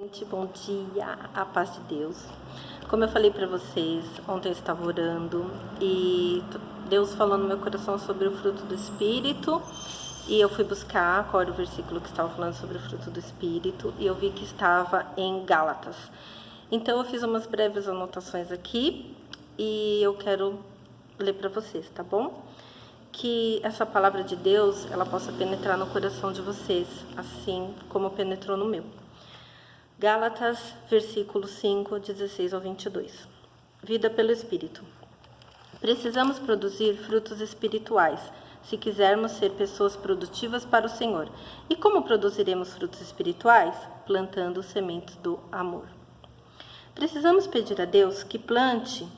Gente, bom dia, a paz de Deus. Como eu falei para vocês, ontem eu estava orando e Deus falou no meu coração sobre o fruto do Espírito, e eu fui buscar qual era o versículo que estava falando sobre o fruto do Espírito, e eu vi que estava em Gálatas. Então eu fiz umas breves anotações aqui e eu quero ler para vocês, tá bom? Que essa palavra de Deus, ela possa penetrar no coração de vocês, assim como penetrou no meu. Gálatas, versículo 5, 16 ao 22. Vida pelo Espírito. Precisamos produzir frutos espirituais, se quisermos ser pessoas produtivas para o Senhor. E como produziremos frutos espirituais? Plantando sementes do amor. Precisamos pedir a Deus que plante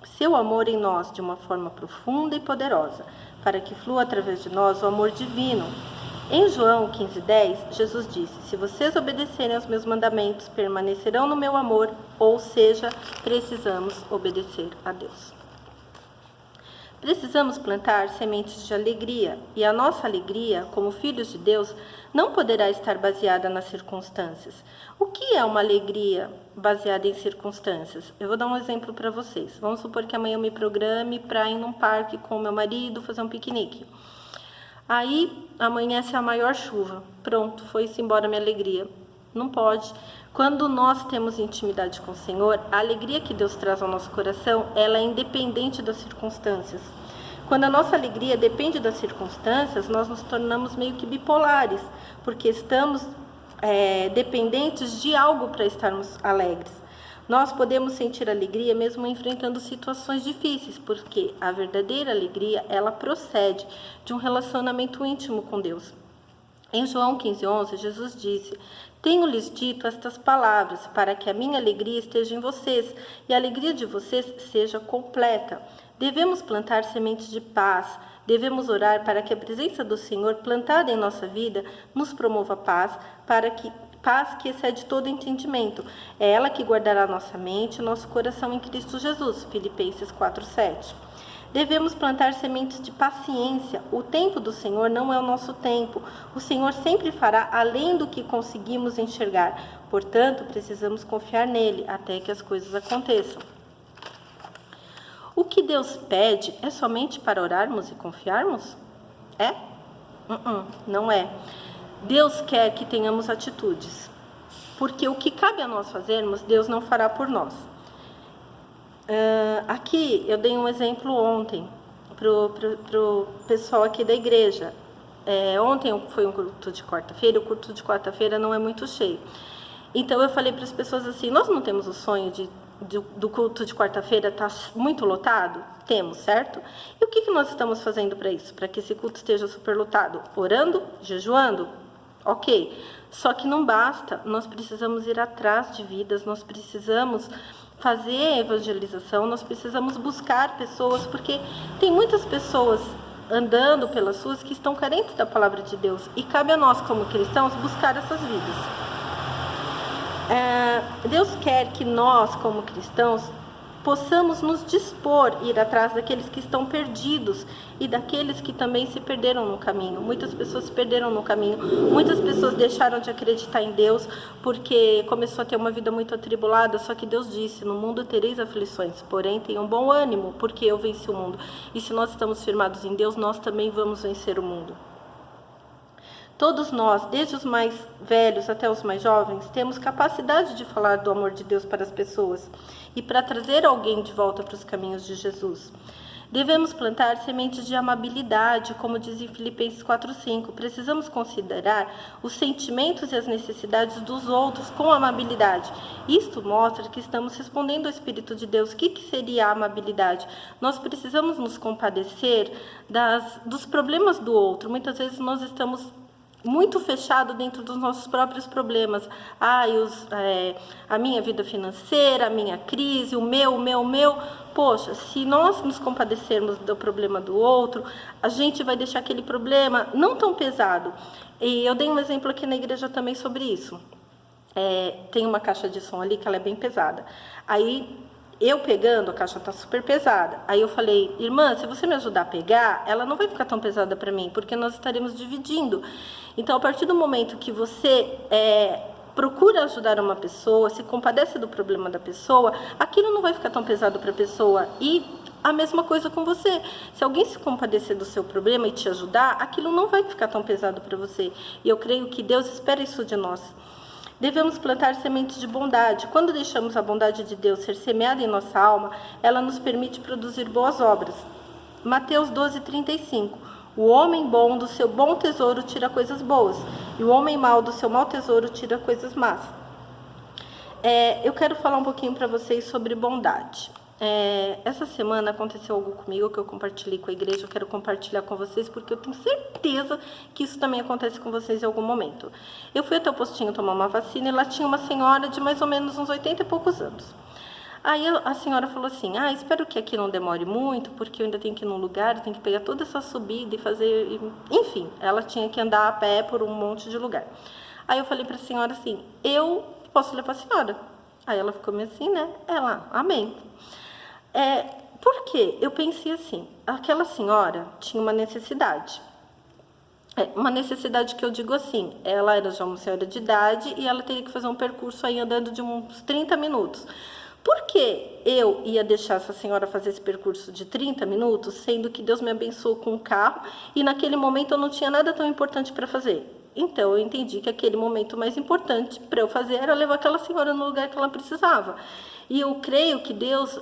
seu amor em nós de uma forma profunda e poderosa, para que flua através de nós o amor divino. Em João 15:10, Jesus disse: se vocês obedecerem aos meus mandamentos, permanecerão no meu amor, ou seja, precisamos obedecer a Deus. Precisamos plantar sementes de alegria, e a nossa alegria, como filhos de Deus, não poderá estar baseada nas circunstâncias. O que é uma alegria baseada em circunstâncias? Eu vou dar um exemplo para vocês. Vamos supor que amanhã eu me programe para ir num parque com meu marido, fazer um piquenique. Aí amanhece a maior chuva. Pronto, foi-se embora a minha alegria. Não pode. Quando nós temos intimidade com o Senhor, a alegria que Deus traz ao nosso coração, ela é independente das circunstâncias. Quando a nossa alegria depende das circunstâncias, nós nos tornamos meio que bipolares, porque estamos dependentes de algo para estarmos alegres. Nós podemos sentir alegria mesmo enfrentando situações difíceis, porque a verdadeira alegria, ela procede de um relacionamento íntimo com Deus. Em João 15:11, Jesus disse: tenho-lhes dito estas palavras, para que a minha alegria esteja em vocês, e a alegria de vocês seja completa. Devemos plantar sementes de paz, devemos orar para que a presença do Senhor plantada em nossa vida nos promova paz, paz que excede todo entendimento. É ela que guardará nossa mente e nosso coração em Cristo Jesus. Filipenses 4:7. Devemos plantar sementes de paciência. O tempo do Senhor não é o nosso tempo. O Senhor sempre fará além do que conseguimos enxergar. Portanto, precisamos confiar nele até que as coisas aconteçam. O que Deus pede é somente para orarmos e confiarmos? É? Não é. Deus quer que tenhamos atitudes, porque o que cabe a nós fazermos, Deus não fará por nós. Aqui eu dei um exemplo ontem pro pessoal aqui da igreja. Ontem foi um culto de quarta-feira, o culto de quarta-feira não é muito cheio. Então eu falei para as pessoas assim: nós não temos o sonho do culto de quarta-feira estar muito lotado? Temos, certo? E o que nós estamos fazendo para isso? Para que esse culto esteja super lotado? Orando? Jejuando? Ok. Só que não basta, nós precisamos ir atrás de vidas, nós precisamos fazer evangelização, nós precisamos buscar pessoas, porque tem muitas pessoas andando pelas ruas que estão carentes da palavra de Deus, e cabe a nós como cristãos buscar essas vidas. Deus quer que nós como cristãos possamos nos dispor a ir atrás daqueles que estão perdidos e daqueles que também se perderam no caminho. Muitas pessoas se perderam no caminho, muitas pessoas deixaram de acreditar em Deus porque começou a ter uma vida muito atribulada, só que Deus disse: no mundo tereis aflições, porém tenham bom ânimo, porque eu venci o mundo. E se nós estamos firmados em Deus, nós também vamos vencer o mundo. Todos nós, desde os mais velhos até os mais jovens, temos capacidade de falar do amor de Deus para as pessoas e para trazer alguém de volta para os caminhos de Jesus. Devemos plantar sementes de amabilidade, como diz em Filipenses 4:5. Precisamos considerar os sentimentos e as necessidades dos outros com amabilidade. Isto mostra que estamos respondendo ao Espírito de Deus. O que seria a amabilidade? Nós precisamos nos compadecer dos problemas do outro. Muitas vezes nós estamos muito fechado dentro dos nossos próprios problemas. A minha vida financeira, a minha crise, o meu. Poxa, se nós nos compadecermos do problema do outro, a gente vai deixar aquele problema não tão pesado. E eu dei um exemplo aqui na igreja também sobre isso. Tem uma caixa de som ali que ela é bem pesada. Aí eu pegando, a caixa está super pesada. Aí eu falei: irmã, se você me ajudar a pegar, ela não vai ficar tão pesada para mim, porque nós estaremos dividindo. Então, a partir do momento que você procura ajudar uma pessoa, se compadece do problema da pessoa, aquilo não vai ficar tão pesado para a pessoa. E a mesma coisa com você. Se alguém se compadecer do seu problema e te ajudar, aquilo não vai ficar tão pesado para você. E eu creio que Deus espera isso de nós. Devemos plantar sementes de bondade. Quando deixamos a bondade de Deus ser semeada em nossa alma, ela nos permite produzir boas obras. Mateus 12:35. O homem bom do seu bom tesouro tira coisas boas, e o homem mau do seu mau tesouro tira coisas más. Eu quero falar um pouquinho para vocês sobre bondade. Essa semana aconteceu algo comigo que eu compartilhei com a igreja, eu quero compartilhar com vocês porque eu tenho certeza que isso também acontece com vocês em algum momento. Eu fui até o postinho tomar uma vacina e lá tinha uma senhora de mais ou menos uns 80 e poucos anos. Aí a senhora falou assim, espero que aqui não demore muito, porque eu ainda tenho que ir num lugar, eu tenho que pegar toda essa subida e fazer... Enfim, ela tinha que andar a pé por um monte de lugar. Aí eu falei para a senhora assim, eu posso levar a senhora? Aí ela ficou meio assim, né? Ela, amém. Por quê? Eu pensei assim, aquela senhora tinha uma necessidade. Uma necessidade que eu digo assim, ela era já uma senhora de idade e ela teria que fazer um percurso aí andando de uns 30 minutos. Por que eu ia deixar essa senhora fazer esse percurso de 30 minutos, sendo que Deus me abençoou com um carro e naquele momento eu não tinha nada tão importante para fazer? Então, eu entendi que aquele momento mais importante para eu fazer era levar aquela senhora no lugar que ela precisava. E eu creio que Deus,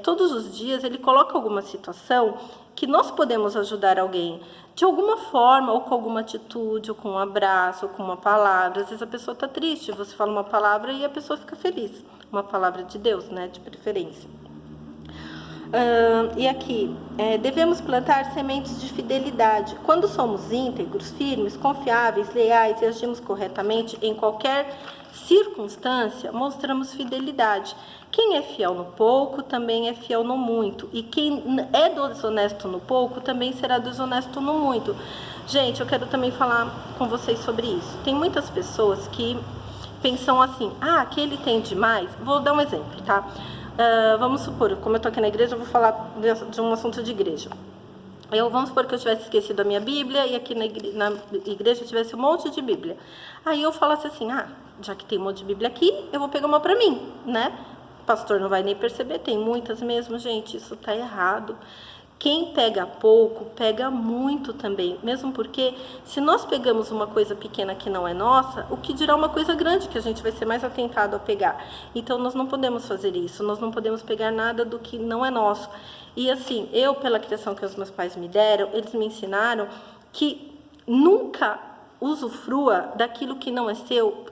todos os dias, Ele coloca alguma situação que nós podemos ajudar alguém de alguma forma, ou com alguma atitude, ou com um abraço, ou com uma palavra. Às vezes a pessoa está triste, você fala uma palavra e a pessoa fica feliz. Uma palavra de Deus, né, de preferência. E aqui, devemos plantar sementes de fidelidade. Quando somos íntegros, firmes, confiáveis, leais e agimos corretamente em qualquer circunstância, mostramos fidelidade. Quem é fiel no pouco, também é fiel no muito. E quem é desonesto no pouco, também será desonesto no muito. Gente, eu quero também falar com vocês sobre isso. Tem muitas pessoas que pensam assim, aquele tem demais. Vou dar um exemplo, tá? Vamos supor, como eu estou aqui na igreja, eu vou falar de um assunto de igreja. Vamos supor que eu tivesse esquecido a minha Bíblia e aqui na igreja tivesse um monte de Bíblia. Aí eu falasse assim, já que tem um monte de Bíblia aqui, eu vou pegar uma para mim, né? O pastor não vai nem perceber, tem muitas mesmo, gente, isso está errado. Quem pega pouco, pega muito também, mesmo porque se nós pegamos uma coisa pequena que não é nossa, o que dirá uma coisa grande que a gente vai ser mais atentado a pegar. Então, nós não podemos fazer isso, nós não podemos pegar nada do que não é nosso. E assim, eu, pela criação que os meus pais me deram, eles me ensinaram que nunca usufrua daquilo que não é seu.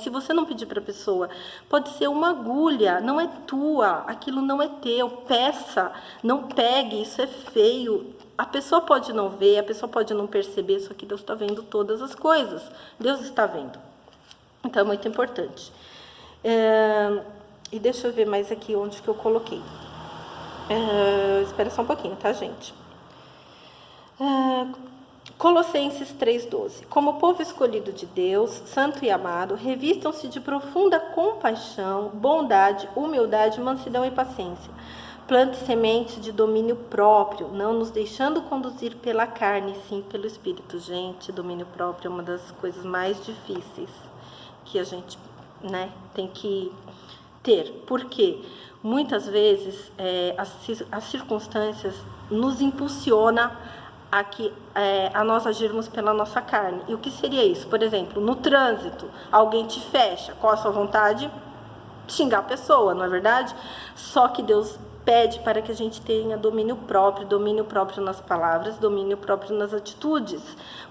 Se você não pedir para a pessoa, pode ser uma agulha, não é tua, aquilo não é teu, peça, não pegue, isso é feio. A pessoa pode não ver, a pessoa pode não perceber, só que Deus está vendo todas as coisas, Deus está vendo. Então é muito importante. E deixa eu ver mais aqui onde que eu coloquei. Espera só um pouquinho, tá, gente? Colossenses 3,12. Como povo escolhido de Deus, santo e amado, revistam-se de profunda compaixão, bondade, humildade, mansidão e paciência. Plante sementes de domínio próprio, não nos deixando conduzir pela carne, sim pelo Espírito. Gente, domínio próprio é uma das coisas mais difíceis que a gente, tem que ter. Por quê? Muitas vezes as circunstâncias nos impulsionam a nós agirmos pela nossa carne. E o que seria isso? Por exemplo, no trânsito, alguém te fecha, qual a sua vontade? Xingar a pessoa, não é verdade? Só que Deus pede para que a gente tenha domínio próprio nas palavras, domínio próprio nas atitudes,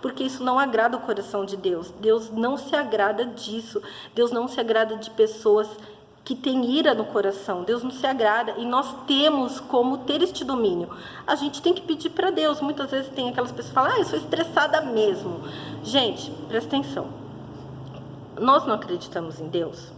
porque isso não agrada o coração de Deus. Deus não se agrada disso. Deus não se agrada de pessoas que tem ira no coração. Deus não se agrada e nós temos como ter este domínio. A gente tem que pedir para Deus. Muitas vezes tem aquelas pessoas que falam, eu sou estressada mesmo. Gente, presta atenção. Nós não acreditamos em Deus.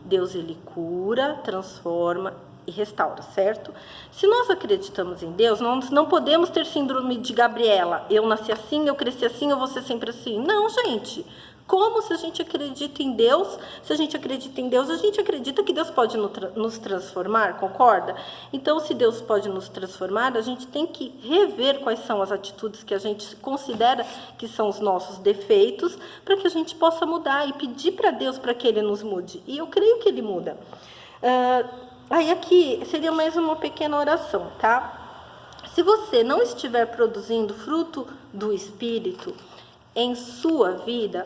Deus, ele cura, transforma e restaura, certo? Se nós acreditamos em Deus, nós não podemos ter síndrome de Gabriela. Eu nasci assim, eu cresci assim, eu vou ser sempre assim. Não, gente. Como se a gente acredita em Deus? Se a gente acredita em Deus, a gente acredita que Deus pode nos transformar, concorda? Então, se Deus pode nos transformar, a gente tem que rever quais são as atitudes que a gente considera que são os nossos defeitos, para que a gente possa mudar e pedir para Deus para que Ele nos mude. E eu creio que Ele muda. Aí aqui seria mais uma pequena oração, tá? Se você não estiver produzindo fruto do Espírito em sua vida,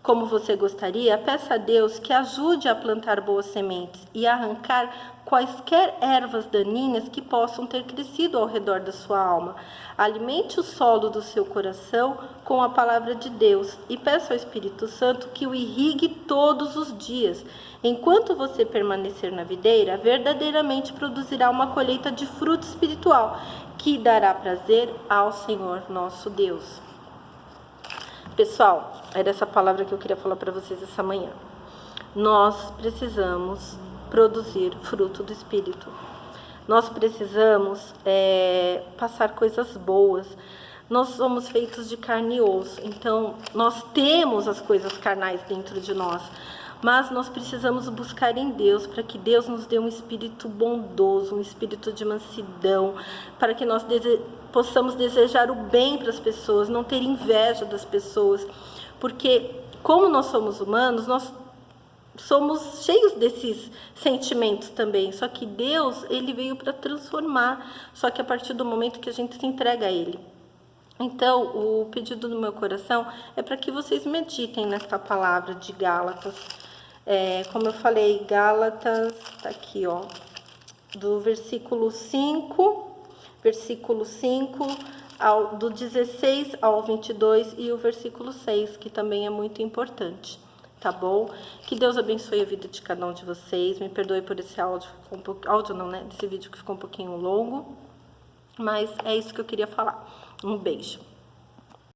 como você gostaria, peça a Deus que ajude a plantar boas sementes e arrancar quaisquer ervas daninhas que possam ter crescido ao redor da sua alma. Alimente o solo do seu coração com a palavra de Deus e peça ao Espírito Santo que o irrigue todos os dias. Enquanto você permanecer na videira, verdadeiramente produzirá uma colheita de fruto espiritual que dará prazer ao Senhor nosso Deus. Pessoal, era essa palavra que eu queria falar para vocês essa manhã. Nós precisamos produzir fruto do Espírito. Nós precisamos passar coisas boas. Nós somos feitos de carne e osso, então nós temos as coisas carnais dentro de nós. Mas nós precisamos buscar em Deus, para que Deus nos dê um espírito bondoso, um espírito de mansidão, para que nós possamos desejar o bem para as pessoas, não ter inveja das pessoas, porque como nós somos humanos, nós somos cheios desses sentimentos também, só que Deus, Ele veio para transformar, só que a partir do momento que a gente se entrega a Ele. Então, o pedido do meu coração é para que vocês meditem nesta palavra de Gálatas. Como eu falei, Gálatas, tá aqui, ó, do versículo 5, do 16 ao 22 e o versículo 6, que também é muito importante, tá bom? Que Deus abençoe a vida de cada um de vocês. Me perdoe por esse desse vídeo que ficou um pouquinho longo, mas é isso que eu queria falar. Um beijo.